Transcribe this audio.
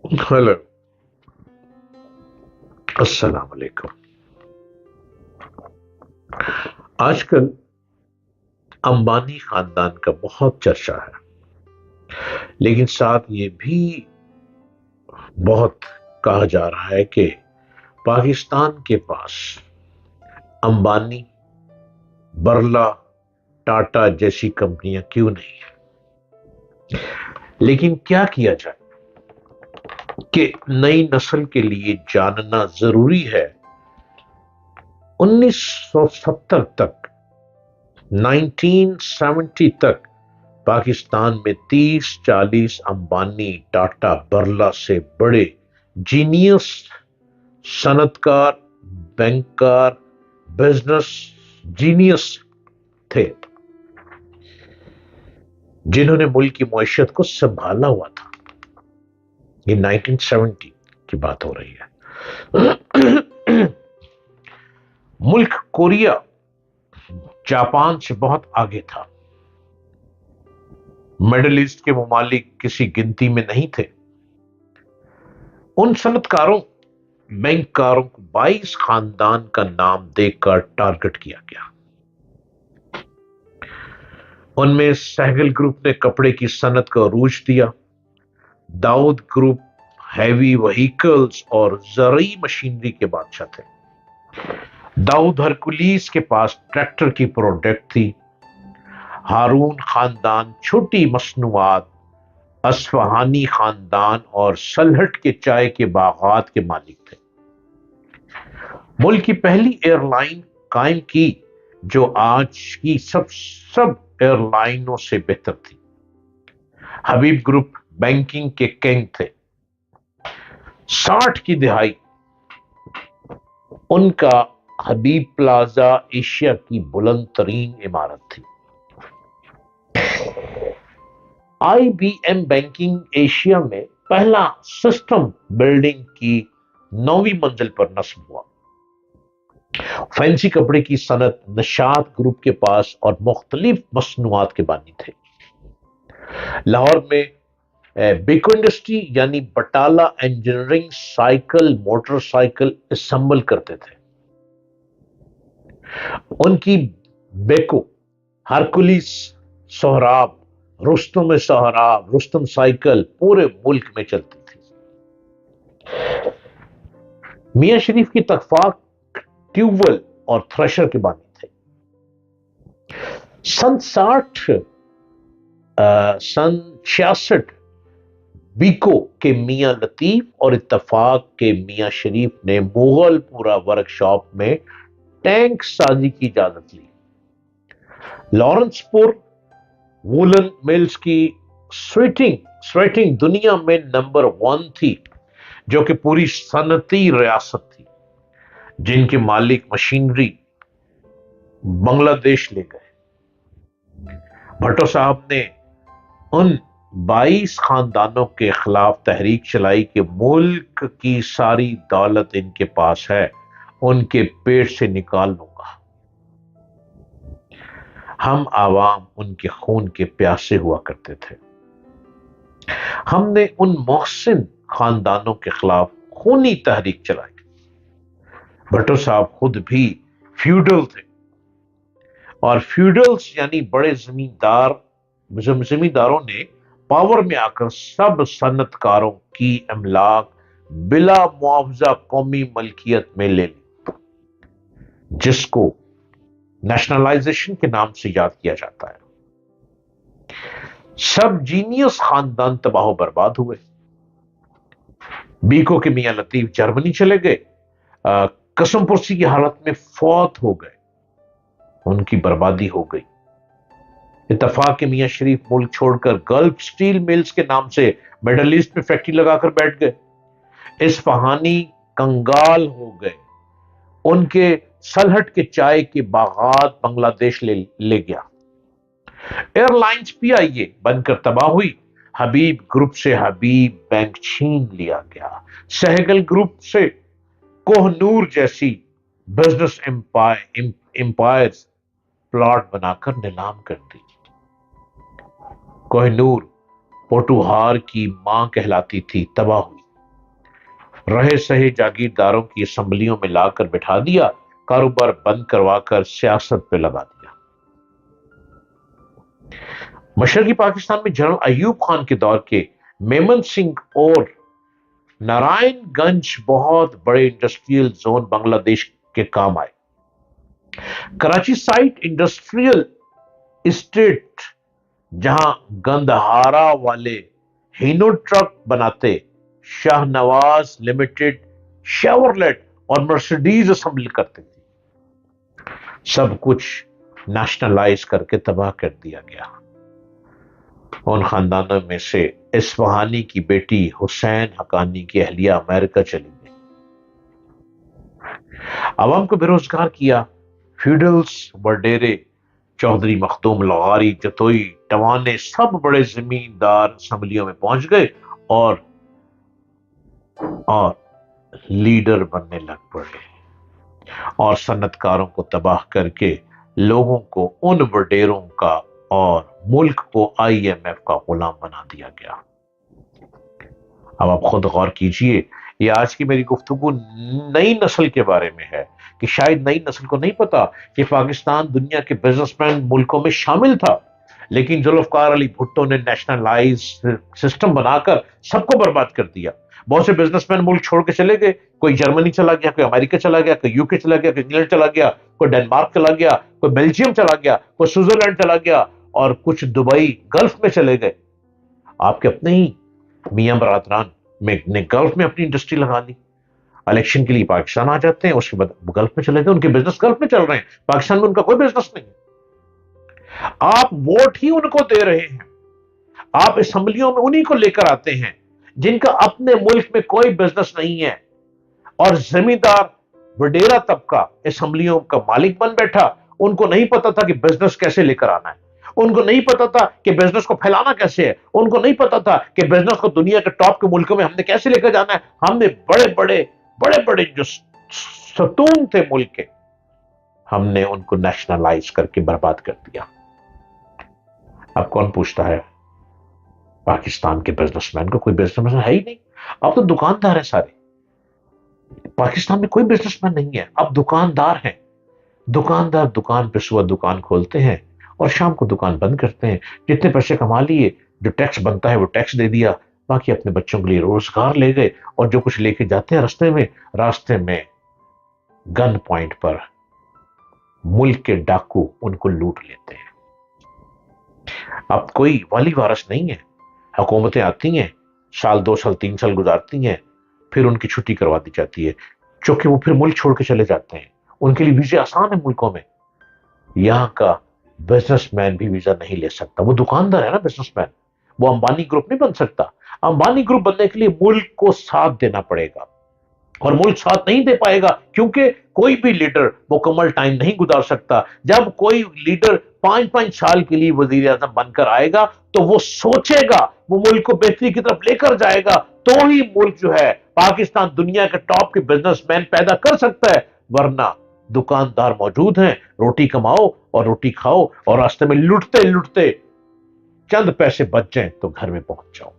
Hello. अस्सलाम वालेकुम। आजकल अंबानी खानदान का बहुत चर्चा है, लेकिन साथ ये भी बहुत कहा जा रहा है कि पाकिस्तान के पास अंबानी, बरला, टाटा जैसी कंपनियां क्यों नहीं है। लेकिन क्या किया जाए कि नई नस्ल के लिए जानना जरूरी है। 1970 तक, 1970 तक पाकिस्तान में 30-40 अंबानी, टाटा, बरला से बड़े जीनियस, सनतकार, बैंकर, बिजनेस जीनियस थे, जिन्होंने मुल्क की मईशत को संभाला हुआ था। ये 1970 की बात हो रही है। मुल्क कोरिया जापान से बहुत आगे था। मिडिल ईस्ट के ममालिक किसी गिनती में नहीं थे। उन सनतकारों, बैंककारों को 22 खानदान का नाम देकर टारगेट किया गया। उनमें सहगल ग्रुप ने कपड़े की सनत को अरूज दिया। दाऊद ग्रुप हैवी व्हीकल्स और ज़रूरी मशीनरी के बादशाह थे। दाऊद हरकुलीस के पास ट्रैक्टर की प्रोडक्ट थी। हारून खानदान छोटी मसनूआत, अस्फहानी खानदान और सलहट के चाय के बागात के मालिक थे। मुल्क की पहली एयरलाइन कायम की, जो आज की सब एयरलाइनों से बेहतर थी। हबीब ग्रुप बैंकिंग के किंग थे। 60 की दिहाई उनका हबीब प्लाजा एशिया की बुलंद तरीन इमारत थी। आईबीएम बैंकिंग एशिया में पहला सिस्टम बिल्डिंग की 9वीं मंजिल पर नस्ब हुआ। फैंसी कपड़े की सनत निशात ग्रुप के पास और मुख्तलिफ मसनूआत के बानी थे। लाहौर में बिको इंडस्ट्री यानी Batala engineering cycle, motorcycle assemble करते थे। उनकी Beko, Hercules, Sohrab, Rustam Sohrab, Rustam cycle पूरे मुल्क में चलती थी। मियां शरीफ की तकफाक ट्यूबवेल और थ्रेशर के बानी थे। सन 66 बीको के मियां लतीफ और इत्तफाक के मियां शरीफ ने मुगलपुरा वर्कशॉप में टैंक साजी की इजाजत ली। लॉरेंसपुर वूलन मिल्स की स्वेटिंग दुनिया में नंबर 1 थी, जो कि पूरी सनती रियासत थी, जिनके मालिक मशीनरी बांग्लादेश ले गए। भट्टो साहब ने उन 22 खानदानों के खिलाफ तहरीक चलाई कि मुल्क की सारी दौलत इनके पास है, उनके पेट से निकाल लूंगा। हम आवाम उनके खून के प्यासे हुआ करते थे। हमने उन मोहसिन खानदानों के खिलाफ खूनी तहरीक चलाई। भट्टो साहब खुद भी फ्यूडल थे, और फ्यूडल्स यानी बड़े जमींदारों ने पावर में आकर सब सनतकारों की अमलाक बिला मुआवजा कौमी मलकियत में ले ली, जिसको नेशनलाइजेशन के नाम से याद किया जाता है। सब जीनियस खानदान तबाह बर्बाद हुए। बीको के मियां लतीफ जर्मनी चले गए, कसमपुरसी की हालत में फौत हो गए, उनकी बर्बादी हो गई। इत्तफाक के मियां शरीफ मुल्क छोड़कर गल्फ स्टील मिल्स के नाम से मिडल ईस्ट में फैक्ट्री लगाकर बैठ गए। इस्फहानी कंगाल हो गए। उनके सलहट के चाय के बागात बांग्लादेश ले गया। एयरलाइंस पीआईए बनकर तबाह हुई। हबीब ग्रुप से हबीब बैंक छीन लिया गया। सहगल ग्रुप से कोहनूर जैसी बिजनेस एम्पायर प्लॉट बनाकर नीलाम कर दी। कोहिनूर पोटुहार की मां कहलाती थी, तबाह हुई। रहे सहे जागीरदारों की असम्बलियों में लाकर बिठा दिया, कारोबार बंद करवा कर सियासत पे लगा दिया। मशरकी पाकिस्तान में जनरल अयूब खान के दौर के मेमन सिंह और नारायणगंज बहुत बड़े इंडस्ट्रियल जोन बांग्लादेश के काम आए। कराची साइट इंडस्ट्रियल एस्टेट, जहां गंदहारा वाले हीनो ट्रक बनाते, शाहनवाज लिमिटेड शेवरलेट और मर्सिडीज असेंबल करती थी, सब कुछ नेशनलाइज करके तबाह कर दिया गया। उन खानदानों में से इस्फहानी की बेटी हुसैन हकानी की अहलिया अमेरिका चली गई। आवाम को बेरोजगार किया। फ्यूडल्स, वडेरे, चौधरी मखदूम लगारी, जतोई, टवाने सब बड़े जमींदार असम्बलियों में पहुंच गए और लीडर बनने लग पड़े और सन्नतकारों को तबाह करके लोगों को उन वडेरों का और मुल्क को IMF का गुलाम बना दिया गया। अब आप खुद गौर कीजिए, ये आज की मेरी गुफ्तगू नई नस्ल के बारे में है कि शायद नई नस्ल को नहीं पता कि पाकिस्तान दुनिया के बिजनेसमैन मुल्कों में शामिल था, लेकिन जुल्फकार अली भुट्टो ने नेशनलाइज सिस्टम बनाकर सबको बर्बाद कर दिया। बहुत से बिजनेसमैन मुल्क छोड़ के चले गए, कोई जर्मनी चला गया, कोई अमेरिका चला गया, कोई यूके चला गया, कोई इंग्लैंड चला गया, कोई डेनमार्क चला गया, कोई बेल्जियम चला गया, कोई स्विट्जरलैंड चला गया और कुछ दुबई गल्फ में चले गए। आपके अपने ही मियां बरादरान ने गल्फ में अपनी इंडस्ट्री लगा ली, इलेक्शन के लिए पाकिस्तान आ जाते हैं, उसके बाद गल्फ में चले गए, उनके बिजनेस गल्फ में चल रहे हैं, पाकिस्तान में उनका कोई बिजनेस नहीं। आप वोट ही उनको दे रहे हैं, आप असेंबलियों में उन्हीं को लेकर आते हैं जिनका अपने मुल्क में कोई बिजनेस नहीं है, और जमींदार वडेरा तबका असेंबलियों का मालिक बन बैठा। उनको नहीं पता था कि बिजनेस कैसे लेकर आना है, उनको नहीं पता था कि बिजनेस को फैलाना कैसे है, उनको नहीं पता था कि बिजनेस को दुनिया के टॉप के मुल्कों में हमने कैसे लेकर जाना है। हमने बड़े बड़े जो सतून थे मुल्क के, हमने उनको नेशनलाइज करके बर्बाद कर दिया। अब कौन पूछता है पाकिस्तान के बिजनेसमैन को? कोई बिजनेसमैन है ही नहीं, अब तो दुकानदार है सारे। पाकिस्तान में कोई बिजनेसमैन नहीं है, अब दुकानदार हैं। दुकानदार दुकान पे सुबह दुकान खोलते हैं और शाम को दुकान बंद करते हैं। जितने पैसे कमा लिए, जो टैक्स बनता है वो टैक्स दे दिया, बाकी अपने बच्चों के लिए रोजगार ले गए, और जो कुछ लेके जाते हैं रास्ते में गन पॉइंट पर मुल्क के डाकू उनको लूट लेते हैं। अब कोई वाली वारस नहीं है। हुकूमतें आती हैं, साल 2 साल 3 साल गुजारती हैं, फिर उनकी छुट्टी करवा दी जाती है, क्योंकि वो फिर मुल्क छोड़ के चले जाते हैं। उनके लिए वीजे आसान है मुल्कों में। यहां का बिजनेसमैन भी वीजा नहीं ले सकता, वो दुकानदार है ना बिजनेसमैन, वो अंबानी ग्रुप नहीं बन सकता। अंबानी ग्रुप बनने के लिए मुल्क को साथ देना पड़ेगा, और मुल्क साथ नहीं दे पाएगा क्योंकि कोई भी लीडर मुकम्मल टाइम नहीं गुजार सकता। जब कोई लीडर 5-5 साल के लिए वजीर आजम बनकर आएगा तो वो सोचेगा, वो मुल्क को बेहतरी की तरफ लेकर जाएगा, तो ही मुल्क जो है पाकिस्तान दुनिया के टॉप के बिजनेसमैन पैदा कर सकता है। वरना दुकानदार मौजूद हैं, रोटी कमाओ और रोटी खाओ, और रास्ते में लुटते लुटते चंद पैसे बच जाएं तो घर में पहुंच जाओ।